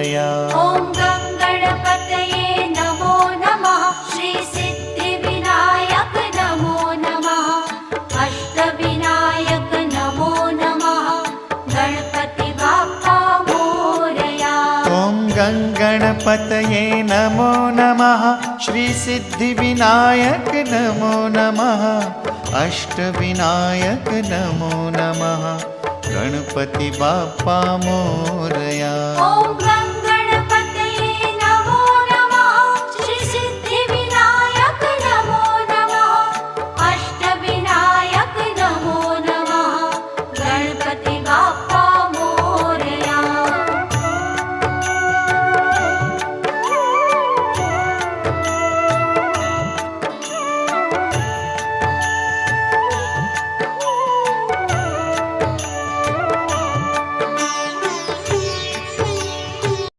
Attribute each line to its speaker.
Speaker 1: मोरया।
Speaker 2: ॐ गणपतये नमो नमः। श्री सिद्धिविनायक नमो नमः। अष्टविनायक नमो नमः। गणपति बाप्पा मोरया।
Speaker 1: ॐ गणपतये नमो नमः। श्री सिद्धिविनायक नमो नमः। अष्टविनायक नमो नमः। गणपति बाप्पा मोरया।
Speaker 2: ॐ